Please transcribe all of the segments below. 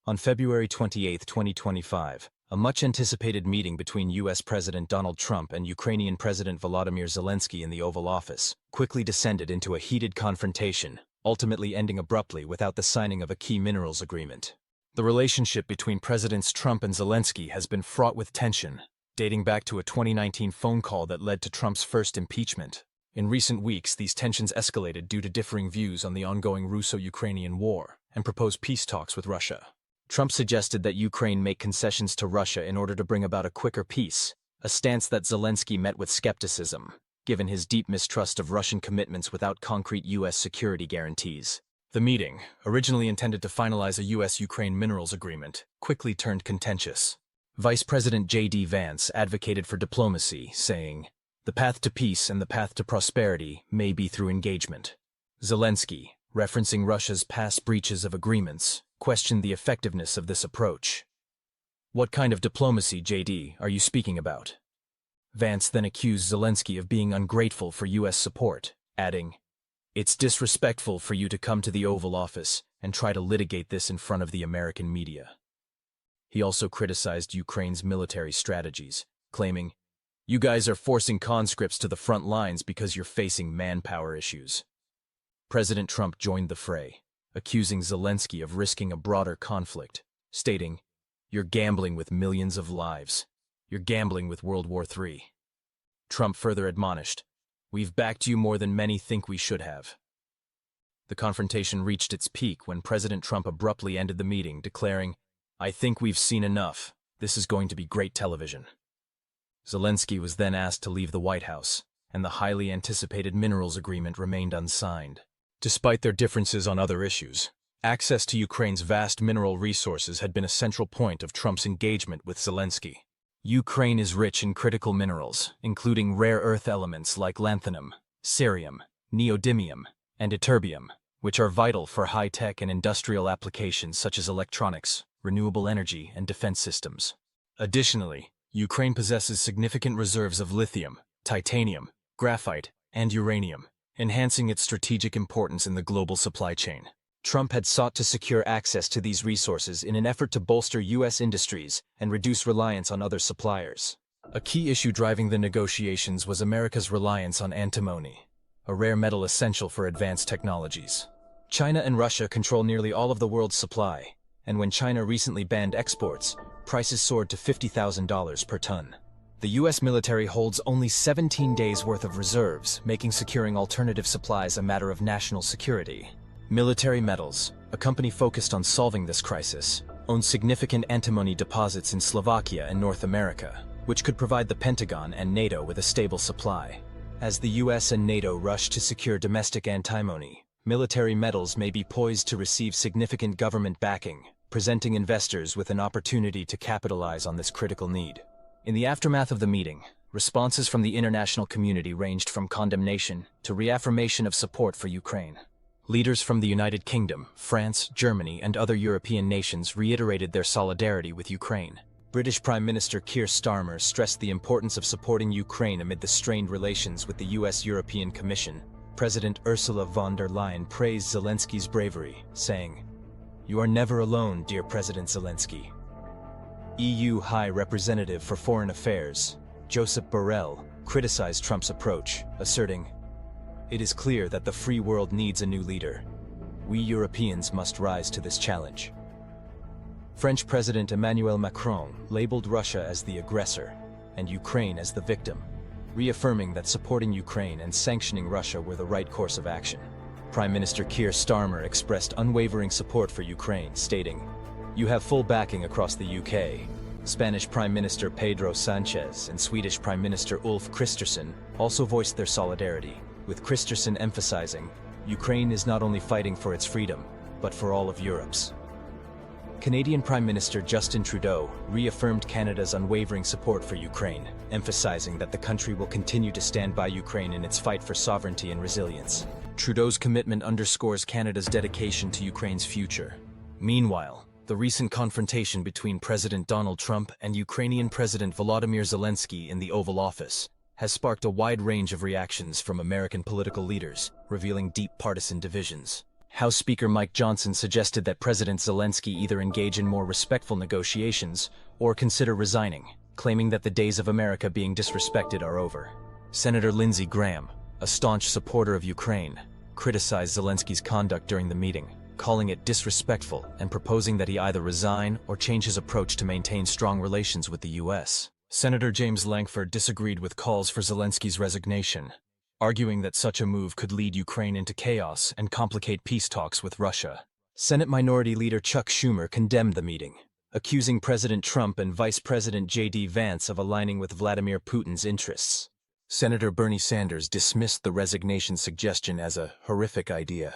On February 28, 2025, a much-anticipated meeting between U.S. President Donald Trump and Ukrainian President Volodymyr Zelensky in the Oval Office quickly descended into a heated confrontation, ultimately ending abruptly without the signing of a key minerals agreement. The relationship between Presidents Trump and Zelensky has been fraught with tension, dating back to a 2019 phone call that led to Trump's first impeachment. In recent weeks, these tensions escalated due to differing views on the ongoing Russo-Ukrainian war and proposed peace talks with Russia. Trump suggested that Ukraine make concessions to Russia in order to bring about a quicker peace, a stance that Zelensky met with skepticism, given his deep mistrust of Russian commitments without concrete U.S. security guarantees. The meeting, originally intended to finalize a U.S. Ukraine minerals agreement, quickly turned contentious. Vice President JD Vance advocated for diplomacy, saying, "The path to peace and the path to prosperity may be through engagement." Zelensky, referencing Russia's past breaches of agreements, questioned the effectiveness of this approach. "What kind of diplomacy, JD, are you speaking about?" Vance then accused Zelensky of being ungrateful for U.S. support, adding, "It's disrespectful for you to come to the Oval Office and try to litigate this in front of the American media." He also criticized Ukraine's military strategies, claiming, "You guys are forcing conscripts to the front lines because you're facing manpower issues." President Trump joined the fray, accusing Zelensky of risking a broader conflict, stating, "You're gambling with millions of lives. You're gambling with World War III. Trump further admonished, "We've backed you more than many think we should have." The confrontation reached its peak when President Trump abruptly ended the meeting, declaring, "I think we've seen enough. This is going to be great television." Zelensky was then asked to leave the White House, and the highly anticipated minerals agreement remained unsigned. Despite their differences on other issues, access to Ukraine's vast mineral resources had been a central point of Trump's engagement with Zelensky. Ukraine is rich in critical minerals, including rare earth elements like lanthanum, cerium, neodymium, and ytterbium, which are vital for high-tech and industrial applications such as electronics, renewable energy, and defense systems. Additionally, Ukraine possesses significant reserves of lithium, titanium, graphite, and uranium, enhancing its strategic importance in the global supply chain. Trump had sought to secure access to these resources in an effort to bolster U.S. industries and reduce reliance on other suppliers. A key issue driving the negotiations was America's reliance on antimony, a rare metal essential for advanced technologies. China and Russia control nearly all of the world's supply, and when China recently banned exports, prices soared to $50,000 per ton. The U.S. military holds only 17 days' worth of reserves, making securing alternative supplies a matter of national security. Military Metals, a company focused on solving this crisis, owns significant antimony deposits in Slovakia and North America, which could provide the Pentagon and NATO with a stable supply. As the U.S. and NATO rush to secure domestic antimony, Military Metals may be poised to receive significant government backing, presenting investors with an opportunity to capitalize on this critical need. In the aftermath of the meeting, responses from the international community ranged from condemnation to reaffirmation of support for Ukraine. Leaders from the United Kingdom, France, Germany, and other European nations reiterated their solidarity with Ukraine. British Prime Minister Keir Starmer stressed the importance of supporting Ukraine amid the strained relations with the U.S. European Commission. President Ursula von der Leyen praised Zelensky's bravery, saying, "You are never alone, dear President Zelensky." EU High Representative for Foreign Affairs, Joseph Borrell, criticized Trump's approach, asserting, "It is clear that the free world needs a new leader. We Europeans must rise to this challenge." French President Emmanuel Macron labeled Russia as the aggressor and Ukraine as the victim, reaffirming that supporting Ukraine and sanctioning Russia were the right course of action. Prime Minister Keir Starmer expressed unwavering support for Ukraine, stating, "You have full backing across the UK." Spanish Prime Minister Pedro Sanchez and Swedish Prime Minister Ulf Kristersson also voiced their solidarity, with Kristersson emphasizing, "Ukraine is not only fighting for its freedom, but for all of Europe's." Canadian Prime Minister Justin Trudeau reaffirmed Canada's unwavering support for Ukraine, emphasizing that the country will continue to stand by Ukraine in its fight for sovereignty and resilience. Trudeau's commitment underscores Canada's dedication to Ukraine's future. Meanwhile, the recent confrontation between President Donald Trump and Ukrainian President Volodymyr Zelensky in the Oval Office has sparked a wide range of reactions from American political leaders, revealing deep partisan divisions. House Speaker Mike Johnson suggested that President Zelensky either engage in more respectful negotiations or consider resigning, claiming that the days of America being disrespected are over. Senator Lindsey Graham, a staunch supporter of Ukraine, criticized Zelensky's conduct during the meeting, calling it disrespectful and proposing that he either resign or change his approach to maintain strong relations with the U.S. Senator James Lankford disagreed with calls for Zelensky's resignation, arguing that such a move could lead Ukraine into chaos and complicate peace talks with Russia. Senate Minority Leader Chuck Schumer condemned the meeting, accusing President Trump and Vice President JD Vance of aligning with Vladimir Putin's interests. Senator Bernie Sanders dismissed the resignation suggestion as a horrific idea,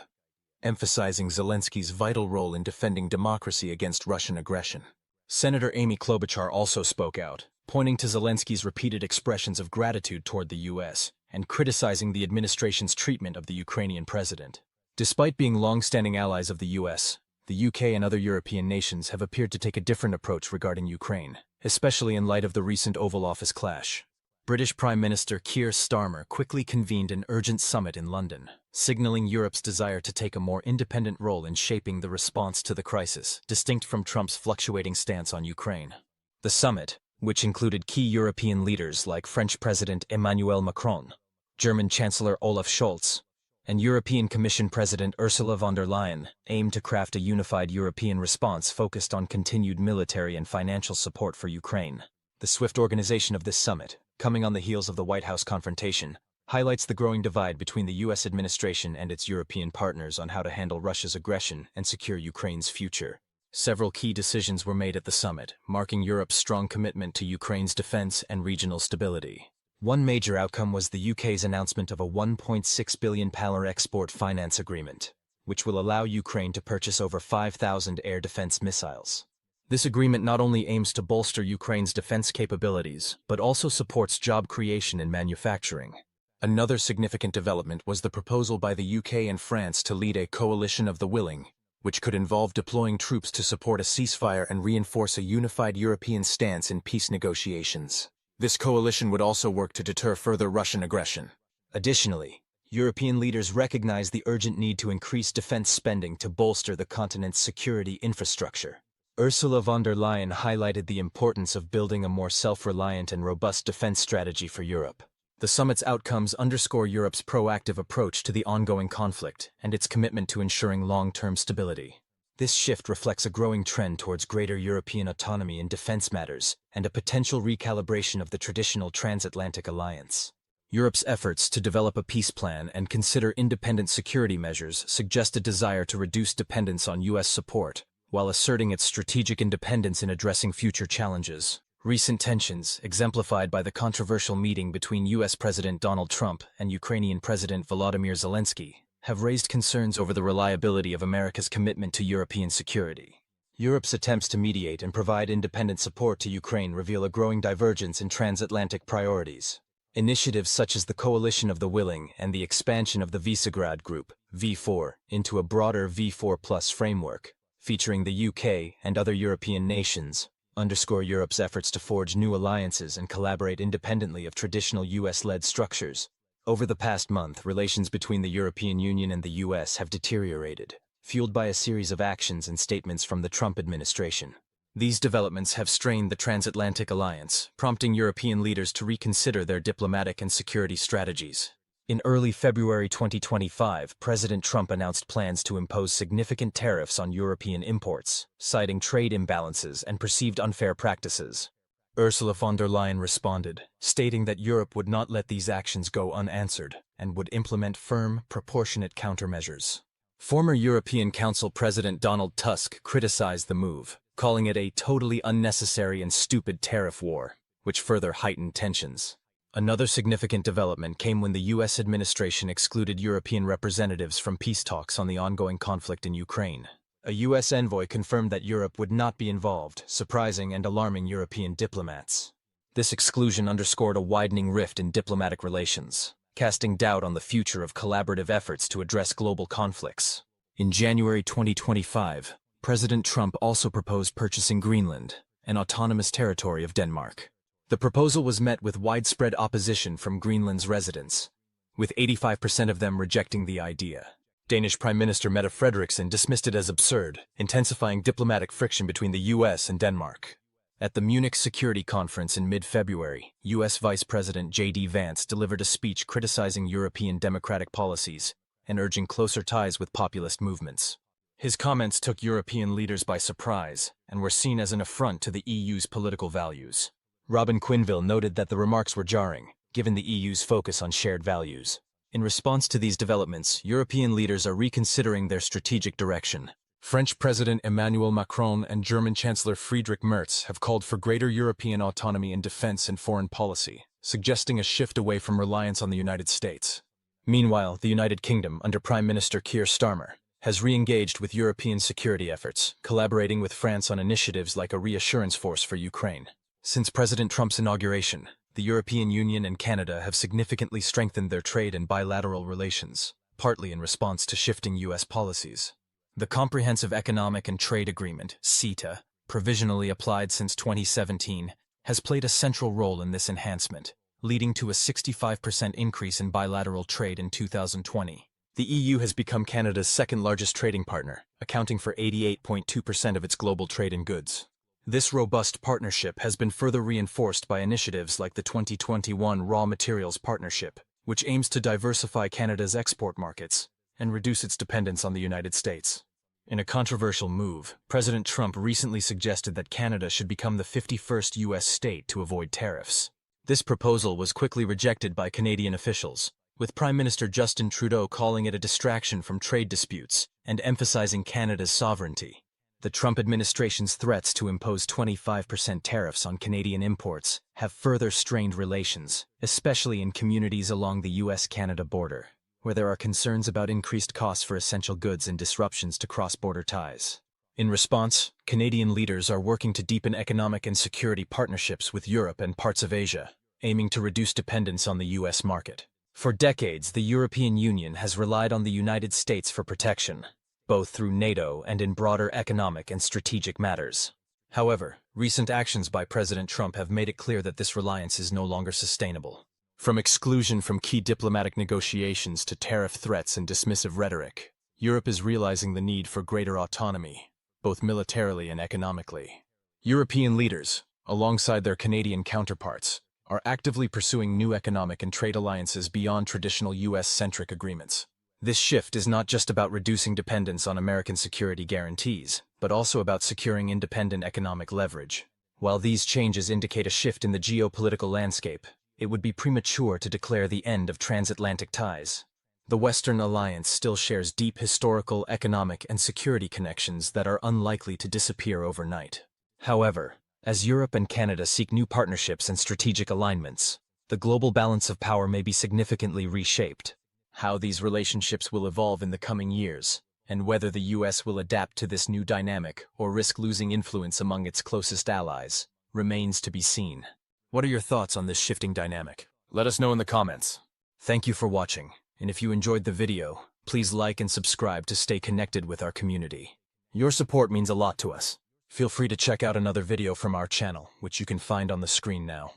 emphasizing Zelensky's vital role in defending democracy against Russian aggression. Senator Amy Klobuchar also spoke out, pointing to Zelensky's repeated expressions of gratitude toward the U.S. and criticizing the administration's treatment of the Ukrainian president. Despite being long-standing allies of the U.S., the U.K. and other European nations have appeared to take a different approach regarding Ukraine, especially in light of the recent Oval Office clash. British Prime Minister Keir Starmer quickly convened an urgent summit in London, signaling Europe's desire to take a more independent role in shaping the response to the crisis, distinct from Trump's fluctuating stance on Ukraine. The summit, which included key European leaders like French President Emmanuel Macron, German Chancellor Olaf Scholz, and European Commission President Ursula von der Leyen, aimed to craft a unified European response focused on continued military and financial support for Ukraine. The swift organization of this summit, coming on the heels of the White House confrontation, highlights the growing divide between the U.S. administration and its European partners on how to handle Russia's aggression and secure Ukraine's future. Several key decisions were made at the summit, marking Europe's strong commitment to Ukraine's defense and regional stability. One major outcome was the UK's announcement of a £1.6 billion export finance agreement, which will allow Ukraine to purchase over 5,000 air defense missiles. This agreement not only aims to bolster Ukraine's defense capabilities, but also supports job creation and manufacturing. Another significant development was the proposal by the UK and France to lead a coalition of the willing, which could involve deploying troops to support a ceasefire and reinforce a unified European stance in peace negotiations. This coalition would also work to deter further Russian aggression. Additionally, European leaders recognized the urgent need to increase defense spending to bolster the continent's security infrastructure. Ursula von der Leyen highlighted the importance of building a more self-reliant and robust defense strategy for Europe. The summit's outcomes underscore Europe's proactive approach to the ongoing conflict and its commitment to ensuring long-term stability. This shift reflects a growing trend towards greater European autonomy in defense matters and a potential recalibration of the traditional Transatlantic alliance. Europe's efforts to develop a peace plan and consider independent security measures suggest a desire to reduce dependence on U.S. support, while asserting its strategic independence in addressing future challenges. Recent tensions, exemplified by the controversial meeting between U.S. President Donald Trump and Ukrainian President Volodymyr Zelensky, have raised concerns over the reliability of America's commitment to European security. Europe's attempts to mediate and provide independent support to Ukraine reveal a growing divergence in transatlantic priorities. Initiatives such as the Coalition of the Willing and the expansion of the Visegrad Group, V4, into a broader V4+ framework, featuring the UK and other European nations, underscore Europe's efforts to forge new alliances and collaborate independently of traditional US-led structures. Over the past month, relations between the European Union and the US have deteriorated, fueled by a series of actions and statements from the Trump administration. These developments have strained the transatlantic alliance, prompting European leaders to reconsider their diplomatic and security strategies. In early February 2025, President Trump announced plans to impose significant tariffs on European imports, citing trade imbalances and perceived unfair practices. Ursula von der Leyen responded, stating that Europe would not let these actions go unanswered and would implement firm, proportionate countermeasures. Former European Council President Donald Tusk criticized the move, calling it a totally unnecessary and stupid tariff war, which further heightened tensions. Another significant development came when the U.S. administration excluded European representatives from peace talks on the ongoing conflict in Ukraine. A U.S. envoy confirmed that Europe would not be involved, surprising and alarming European diplomats. This exclusion underscored a widening rift in diplomatic relations, casting doubt on the future of collaborative efforts to address global conflicts. In January 2025, President Trump also proposed purchasing Greenland, an autonomous territory of Denmark. The proposal was met with widespread opposition from Greenland's residents, with 85% of them rejecting the idea. Danish Prime Minister Mette Frederiksen dismissed it as absurd, intensifying diplomatic friction between the U.S. and Denmark. At the Munich Security Conference in mid-February, U.S. Vice President JD Vance delivered a speech criticizing European democratic policies and urging closer ties with populist movements. His comments took European leaders by surprise and were seen as an affront to the EU's political values. Robin Quinville noted that the remarks were jarring, given the EU's focus on shared values. In response to these developments, European leaders are reconsidering their strategic direction. French President Emmanuel Macron and German Chancellor Friedrich Merz have called for greater European autonomy in defense and foreign policy, suggesting a shift away from reliance on the United States. Meanwhile, the United Kingdom, under Prime Minister Keir Starmer, has re-engaged with European security efforts, collaborating with France on initiatives like a reassurance force for Ukraine. Since President Trump's inauguration, the European Union and Canada have significantly strengthened their trade and bilateral relations, partly in response to shifting U.S. policies. The Comprehensive Economic and Trade Agreement, CETA, provisionally applied since 2017, has played a central role in this enhancement, leading to a 65% increase in bilateral trade in 2020. The EU has become Canada's second-largest trading partner, accounting for 88.2% of its global trade in goods. This robust partnership has been further reinforced by initiatives like the 2021 Raw Materials Partnership, which aims to diversify Canada's export markets and reduce its dependence on the United States. In a controversial move, President Trump recently suggested that Canada should become the 51st U.S. state to avoid tariffs. This proposal was quickly rejected by Canadian officials, with Prime Minister Justin Trudeau calling it a distraction from trade disputes and emphasizing Canada's sovereignty. The Trump administration's threats to impose 25% tariffs on Canadian imports have further strained relations, especially in communities along the U.S.-Canada border, where there are concerns about increased costs for essential goods and disruptions to cross-border ties. In response, Canadian leaders are working to deepen economic and security partnerships with Europe and parts of Asia, aiming to reduce dependence on the U.S. market. For decades, the European Union has relied on the United States for protection, both through NATO and in broader economic and strategic matters. However, recent actions by President Trump have made it clear that this reliance is no longer sustainable. From exclusion from key diplomatic negotiations to tariff threats and dismissive rhetoric, Europe is realizing the need for greater autonomy, both militarily and economically. European leaders, alongside their Canadian counterparts, are actively pursuing new economic and trade alliances beyond traditional U.S.-centric agreements. This shift is not just about reducing dependence on American security guarantees, but also about securing independent economic leverage. While these changes indicate a shift in the geopolitical landscape, it would be premature to declare the end of transatlantic ties. The Western alliance still shares deep historical, economic, and security connections that are unlikely to disappear overnight. However, as Europe and Canada seek new partnerships and strategic alignments, the global balance of power may be significantly reshaped. How these relationships will evolve in the coming years, and whether the U.S. will adapt to this new dynamic or risk losing influence among its closest allies, remains to be seen. What are your thoughts on this shifting dynamic? Let us know in the comments. Thank you for watching, and if you enjoyed the video, please like and subscribe to stay connected with our community. Your support means a lot to us. Feel free to check out another video from our channel, which you can find on the screen now.